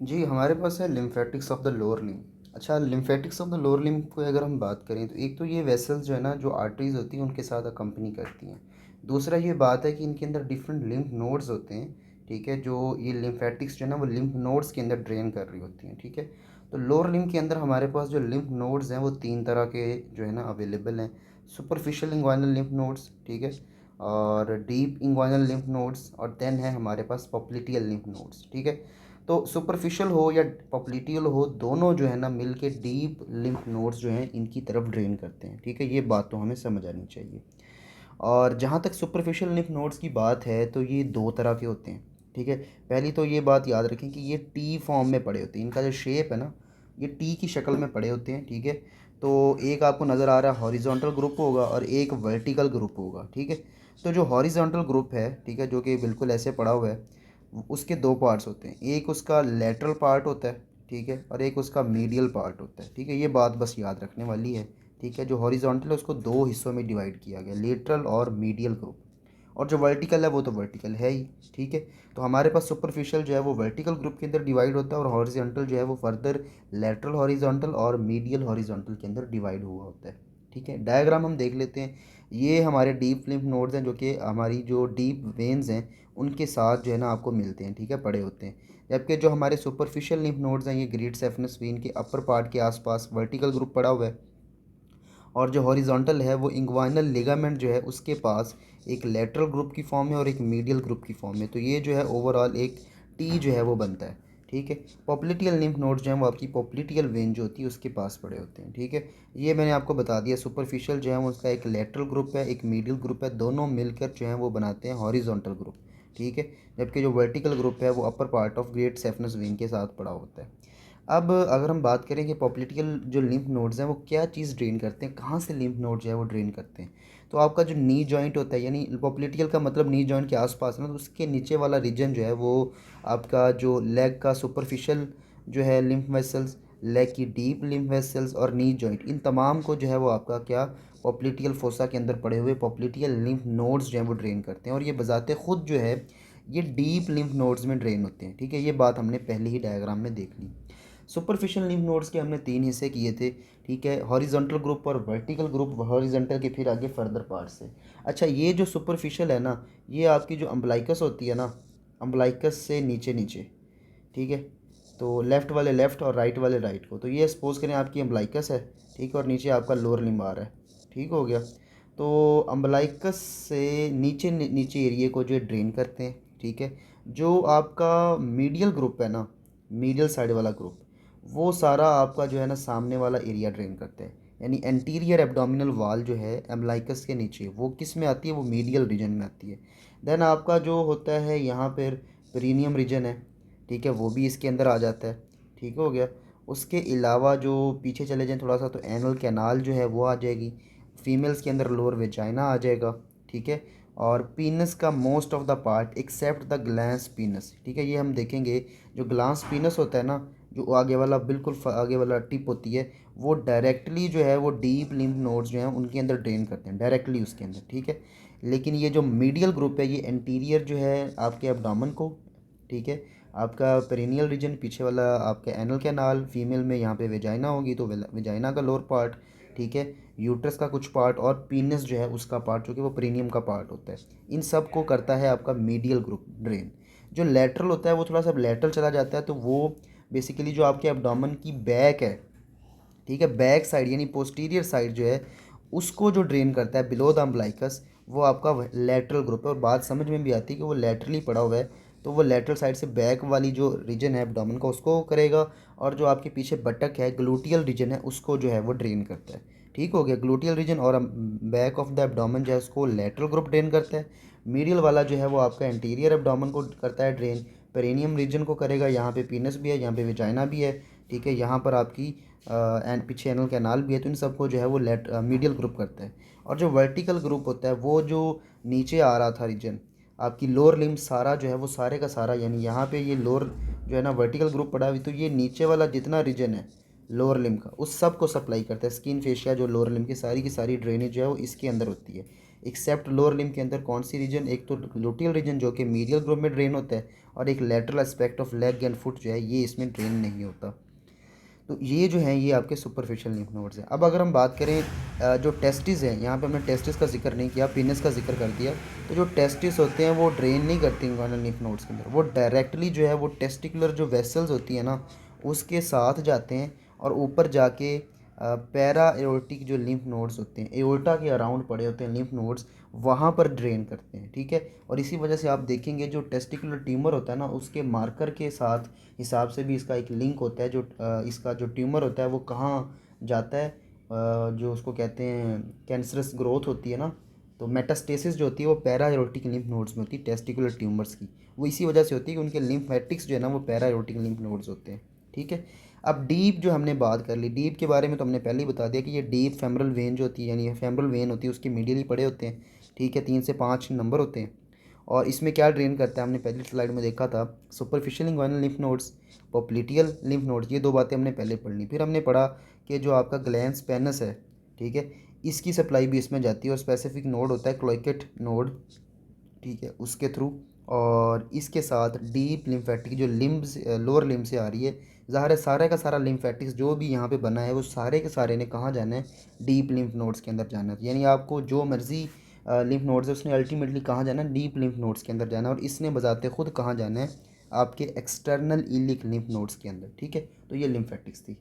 जी, हमारे पास है lymphatics of the lower limb. अच्छा, lymphatics of the lower limb को अगर हम बात करें तो एक तो ये वेसल्स जो है ना, जो आर्टरीज़ होती हैं उनके साथ अकम्पनी करती हैं। दूसरा ये बात है कि इनके अंदर डिफरेंट लिम्फ नोड्स होते हैं, ठीक है? जो ये लिम्फेटिक्स जो है ना, वो लिम्फ नोड्स के अंदर ड्रेन कर रही होती हैं, ठीक है? तो लोअर लिम्ब के अंदर हमारे पास जो लिम्फ नोड्स हैं वो 3 तरह के जो है ना अवेलेबल हैं। सुपरफिशियल इंग्वाइनल लिम्फ नोड्स, ठीक है? और डीप इंग्वाइनल लिम्फ नोड्स, और देन है हमारे पास पॉप्लिटियल लिम्फ नोड्स, ठीक है? तो सुपरफिशियल हो या पॉप्लिटियल हो, दोनों जो है ना मिल के डीप लिम्फ नोड्स जो हैं इनकी तरफ ड्रेन करते हैं, ठीक है? ये बात तो हमें समझ आनी चाहिए। और जहाँ तक सुपरफिशियल लिम्फ नोड्स की बात है तो ये दो तरह के होते हैं, ठीक है? पहली तो ये बात याद रखें कि ये टी फॉर्म में पड़े होते हैं। इनका जो शेप है ना, ये टी की शक्ल में पड़े होते हैं, ठीक है? तो एक आपको नज़र आ रहा है हॉरिजॉन्टल ग्रुप होगा और एक वर्टिकल ग्रुप होगा, ठीक है? तो जो हॉरिजॉन्टल ग्रुप है, ठीक है, जो कि बिल्कुल ऐसे पड़ा हुआ है, उसके दो पार्ट्स होते हैं। एक उसका लेटरल पार्ट होता है, ठीक है, और एक उसका मीडियल पार्ट होता है, ठीक है? ये बात बस याद रखने वाली है, ठीक है? जो हॉरिजॉन्टल है उसको दो हिस्सों में डिवाइड किया गया, लेटरल और मीडियल ग्रुप। और जो वर्टिकल है वो तो वर्टिकल है ही, ठीक है? तो हमारे पास सुपरफिशियल जो है वो वर्टिकल ग्रुप के अंदर डिवाइड होता है और हॉरिजॉन्टल जो है वो फर्दर लेटरल हॉरिजॉन्टल और मीडियल हॉरिजॉन्टल के अंदर डिवाइड हुआ होता है, ठीक है? डायग्राम हम देख लेते हैं। ये हमारे डीप लिम्फ नोड्स हैं, जो कि हमारी जो डीप वेन्स हैं उनके साथ जो है ना आपको मिलते हैं, ठीक है, पड़े होते हैं। जबकि जो हमारे सुपरफिशियल लिम्फ नोड्स हैं, ये ग्रेट सेफनस वेन के अपर पार्ट के आसपास वर्टिकल ग्रुप पड़ा हुआ है। और जो हॉरिजॉन्टल है वो इंग्वाइनल लिगामेंट जो है उसके पास एक लेटरल ग्रुप की फॉर्म में और एक मीडियल ग्रुप की फॉर्म में। तो ये जो है ओवरऑल एक टी जो है वो बनता है, ठीक है? पॉप्लिटियल लिम्फ नोड्स जो हैं वो आपकी पॉप्लिटियल वेन जो होती है उसके पास पड़े होते हैं, ठीक है? ये मैंने आपको बता दिया। सुपरफिशियल जो है वो उसका एक लेटरल ग्रुप है, एक मीडियल ग्रुप है, दोनों मिलकर जो है वो बनाते हैं हॉरिजॉन्टल ग्रुप, ठीक है? जबकि जो वर्टिकल ग्रुप है वो upper part of great saphenous vein के साथ पड़ा होता है। अब अगर हम बात करें कि पॉप्लिटिकल जो लिम्फ नोड्स हैं वो क्या चीज़ ड्रेन करते हैं, कहाँ से लिम्फ नोड जो है वो ड्रेन करते हैं, तो आपका जो नी जॉइंट होता है, यानी पॉप्लिटिकल का मतलब नी जॉइंट के आसपास है ना, तो उसके नीचे वाला रीजन जो है वो आपका जो लेग का सुपरफिशियल जो है लिम्फ वेसल्स, लेग की डीप लिम्फ वेसल्स और नी जॉइंट, इन तमाम को जो है वो आपका क्या पॉप्लिटिकल फोसा के अंदर पड़े हुए पॉप्लिटिकल लिम्फ नोड्स जो हैं वो ड्रेन करते हैं। और ये बजाते खुद जो है ये डीप लिम्फ नोड्स में ड्रेन होते हैं, ठीक है? ये बात हमने पहले ही डायग्राम में देख ली। सुपरफिशियल लिम्फ नोड्स के हमने तीन हिस्से किए थे, ठीक है? हॉरिजॉन्टल ग्रुप और वर्टिकल ग्रुप, हॉरिजॉन्टल के फिर आगे फर्दर पार्ट से। अच्छा, ये जो सुपरफिशियल है ना, ये आपकी जो अम्बलाइकस होती है ना, अम्बलाइकस से नीचे नीचे, ठीक है? तो लेफ़्ट वाले लेफ़्ट और राइट वाले राइट को, तो ये सपोज़ करें आपकी अम्बलाइकस है, ठीक है? और नीचे आपका लोअर लिम्ब आ रहा है, ठीक हो गया? तो अम्बलाइकस से नीचे नीचे एरिए को जो ड्रेन करते हैं, ठीक है? जो आपका मीडियल ग्रुप है ना, मीडियल साइड वाला ग्रुप, वो सारा आपका जो है ना सामने वाला एरिया ड्रेन करते हैं। यानी एंटीरियर एब्डोमिनल वाल जो है एम्बलाइकस के नीचे, वो किस में आती है? वो मीडियल रीजन में आती है। देन आपका जो होता है यहाँ पर पेरिनियम रीजन है, ठीक है, वो भी इसके अंदर आ जाता है, ठीक हो गया? उसके अलावा जो पीछे चले जाएँ थोड़ा सा, तो एनल कैनाल जो है वो आ जाएगी। फीमेल्स के अंदर लोअर वेजाइना आ जाएगा, ठीक है? और पीनस का most of the part except the glans penis, ठीक है? ये हम देखेंगे। जो ग्लांस पीनस होता है ना, जो आगे वाला बिल्कुल आगे वाला टिप होती है, वो डायरेक्टली जो है वो डीप लिम्फ नोड्स जो हैं उनके अंदर ड्रेन करते हैं डायरेक्टली उसके अंदर, ठीक है? लेकिन ये जो मीडियल ग्रुप है ये एंटीरियर जो है आपके एब्डोमेन को, ठीक है, आपका पेरिनियल रीजन पीछे वाला आपका एनल कैनाल, फीमेल में यहाँ पे वेजाइना होगी तो वेजाइना का लोअर पार्ट, ठीक है, यूट्रस का कुछ पार्ट और पीनस जो है उसका पार्ट जो कि वो पेरिनियम का पार्ट होता है, इन सब को करता है आपका मीडियल ग्रुप ड्रेन। जो लेटरल होता है वो थोड़ा सा लेटरल चला जाता है, तो वो बेसिकली जो आपके एब्डोमेन की बैक है, ठीक है, बैक साइड यानी पोस्टीरियर साइड जो है उसको जो ड्रेन करता है बिलो द अम्बलाइकस, वो आपका लेटरल ग्रुप है। और बात समझ में भी आती है कि वो लेटरली पड़ा हुआ है, तो वो लेटरल साइड से बैक वाली जो रीजन है एब्डोमेन का उसको करेगा। और जो आपके पीछे बटक है, ग्लूटियल रीजन है, उसको जो है वो ड्रेन करता है, ठीक हो गया? ग्लूटियल रीजन और बैक ऑफ द एब्डोमेन जो है उसको लेटरल ग्रुप ड्रेन करता है। मीडियल वाला जो है वो आपका एंटीरियर एब्डोमेन को करता है ड्रेन, पेरिनियम रीजन को करेगा। यहाँ पे पीनस भी है, यहाँ पे वेजाइना भी है, ठीक है? यहाँ पर आपकी एंड पीछे एनल कैनाल भी है, तो इन सबको जो है वो मीडियल ग्रुप करता है। और जो वर्टिकल ग्रुप होता है वो जो नीचे आ रहा था रीजन, आपकी लोअर लिम्ब सारा जो है वो सारे का सारा, यानी यहाँ पे ये लोअर जो है ना वर्टिकल ग्रुप पड़ा हुई, तो ये नीचे वाला जितना रीजन है लोअर लिम्ब का उस सब को सप्लाई करता है। स्किन फेशिया जो लोअर लिम्ब की सारी ड्रेनेज जो है वो इसके अंदर होती है। एक्सेप्ट लोअर लिम्ब के अंदर कौन सी रीजन, एक तो ग्लूटियल रीजन जो कि मीडियल ग्रुप में ड्रेन होता है, और एक lateral aspect of leg and foot जो है ये इसमें ड्रेन नहीं होता। तो ये जो है ये आपके सुपरफिशियल लिम्फ नोड्स हैं। अब अगर हम बात करें जो टेस्टिस हैं, यहाँ पे हमने टेस्टिस का जिक्र नहीं किया, पीनस का जिक्र कर दिया। तो जो टेस्टिस होते हैं वो ड्रेन नहीं करती इंग्वानल लिम्फ नोड्स के अंदर, वो डायरेक्टली जो है वो टेस्टिकुलर जो वेसल्स होती है ना उसके साथ जाते हैं और ऊपर जाके पैरा एओर्टिक जो लिम्फ नोड्स होते हैं, एओर्टा के अराउंड पड़े होते हैं लिम्फ नोड्स, वहाँ पर ड्रेन करते हैं। ठीक है, और इसी वजह से आप देखेंगे जो टेस्टिकुलर ट्यूमर होता है ना उसके मार्कर के साथ हिसाब से भी इसका एक लिंक होता है, जो इसका जो ट्यूमर होता है वो कहाँ जाता है, जो उसको कहते हैं कैंसरस ग्रोथ होती है ना, तो मेटास्टेसिस जो होती है वो पैरा एरोटिक लिम्फ नोड्स में होती है टेस्टिकुलर ट्यूमर्स की। वो इसी वजह से होती है कि उनके लिम्फेटिक्स जो है ना वो पैरा एरोटिक लिम्फ नोड्स होते हैं। ठीक है, अब डीप जो हमने बात कर ली, डीप के बारे में तो हमने पहले ही बता दिया कि ये डीप फेमरल वेन जो होती है, यानी फेमरल वेन होती है उसके मीडियली पड़े होते हैं। ठीक है, 3 से 5 नंबर होते हैं। और इसमें क्या ड्रेन करता है हमने पहली स्लाइड में देखा था, superficial inguinal lymph nodes, popliteal lymph nodes, ये 2 बातें हमने पहले पढ़ ली। फिर हमने पढ़ा कि जो आपका ग्लैंस पेनस है, ठीक है, इसकी सप्लाई भी इसमें जाती है और स्पेसिफिक नोड होता है क्लोइकेट नोड, ठीक है, उसके थ्रू। और इसके साथ डीप लिम्फेटिक जो लिम्ब्स लोअर लिम्ब से आ रही है, ज़ाहिर है सारे का सारा लिम्फेटिक्स जो भी यहाँ पे बना है वो सारे के सारे ने कहाँ जाना है, डीप लिम्फ नोड्स के अंदर जाना है। यानी आपको जो मर्जी लिम्फ नोड्स है उसने अल्टीमेटली कहाँ जाना है, डीप लिम्फ नोड्स के अंदर जाना है, और इसने बजाते खुद कहाँ जाना है, आपके एक्सटर्नल इलिक लिम्फ नोड्स के अंदर। ठीक है, तो ये लिम्फेटिक्स थी।